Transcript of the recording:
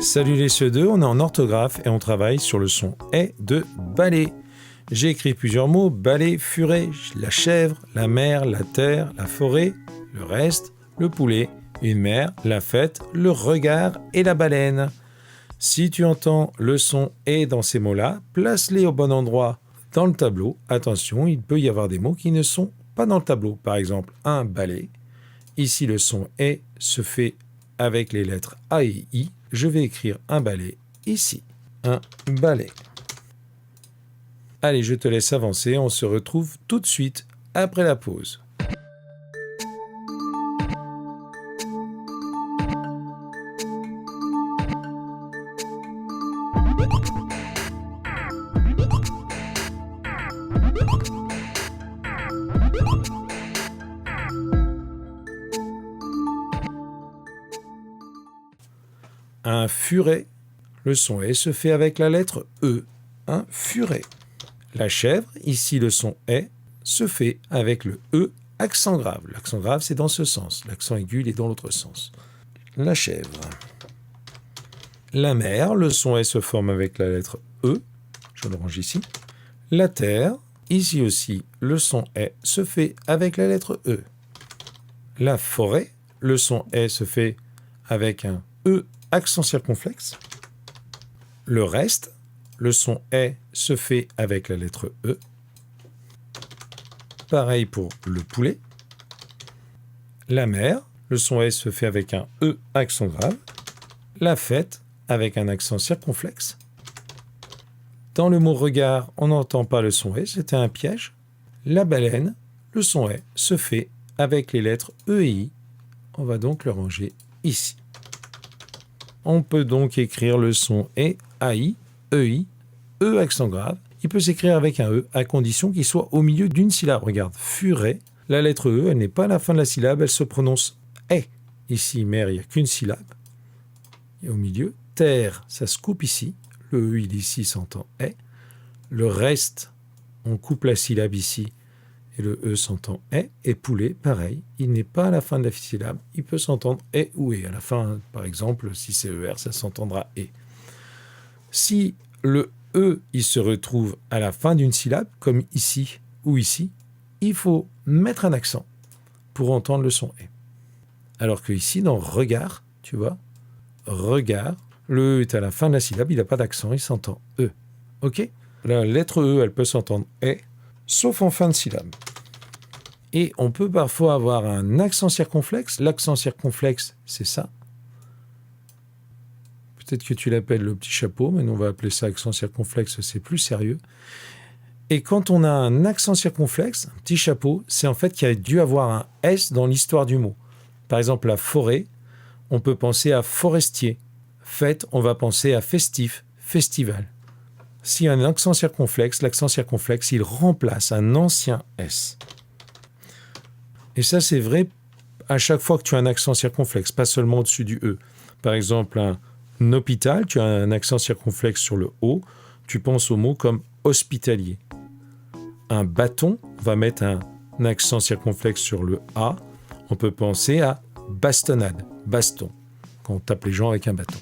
Salut les CE2, on est en orthographe et on travaille sur le son « est » de balai. J'ai écrit plusieurs mots, balai, furet, la chèvre, la mer, la terre, la forêt, le reste, le poulet, une mer, la fête, le regard et la baleine. Si tu entends le son « est » dans ces mots-là, place-les au bon endroit dans le tableau. Attention, il peut y avoir des mots qui ne sont pas dans le tableau. Par exemple, un balai. Ici, le son « est » se fait avec les lettres A et I. Je vais écrire un balai ici. Un balai. Allez, je te laisse avancer. On se retrouve tout de suite après la pause. Un furet, le son « est » se fait avec la lettre E. Un furet. La chèvre, ici le son « est » se fait avec le E accent grave. L'accent grave, c'est dans ce sens. L'accent aigu, il est dans l'autre sens. La chèvre. La mer, le son « est » se forme avec la lettre E. Je le range ici. La terre, ici aussi, le son « est » se fait avec la lettre E. La forêt, le son « est » se fait avec un E accent circonflexe. Le reste, le son « est » se fait avec la lettre E. Pareil pour le poulet. La mer, le son « est » se fait avec un E accent grave. La fête, avec un accent circonflexe. Dans le mot « regard », on n'entend pas le son « est », c'était un piège. La baleine, le son « est » se fait avec les lettres E et I. On va donc le ranger ici. On peut donc écrire le son « est » AI, EI, E accent grave. Il peut s'écrire avec un E à condition qu'il soit au milieu d'une syllabe. Regarde, furet, la lettre E, elle n'est pas à la fin de la syllabe, elle se prononce « est ». Ici, mer, il n'y a qu'une syllabe. Et au milieu, terre, ça se coupe ici. Le E, il ici s'entend « est ». Le reste, on coupe la syllabe ici et le E s'entend « est ». Et poulet, pareil, il n'est pas à la fin de la syllabe, il peut s'entendre « est » ou « est ». À la fin, par exemple, si c'est ER, ça s'entendra « est ». Si le E, il se retrouve à la fin d'une syllabe, comme ici ou ici, il faut mettre un accent pour entendre le son « est ». Alors que ici, dans « regard », tu vois, « regard », le E est à la fin de la syllabe, il n'a pas d'accent, il s'entend « e ». OK ? La lettre E, elle peut s'entendre « est », sauf en fin de syllabe. Et on peut parfois avoir un accent circonflexe. L'accent circonflexe, c'est ça. Peut-être que tu l'appelles le petit chapeau, mais nous on va appeler ça accent circonflexe, c'est plus sérieux. Et quand on a un accent circonflexe, un petit chapeau, c'est en fait qu'il y a dû avoir un S dans l'histoire du mot. Par exemple, la forêt, on peut penser à forestier. Fête, on va penser à festif, festival. S'il y a un accent circonflexe, l'accent circonflexe, il remplace un ancien S. Et ça, c'est vrai à chaque fois que tu as un accent circonflexe, pas seulement au-dessus du E. Par exemple, un hôpital, tu as un accent circonflexe sur le O, tu penses au mot comme hospitalier. Un bâton, on va mettre un accent circonflexe sur le A, on peut penser à bastonnade, baston, quand on tape les gens avec un bâton.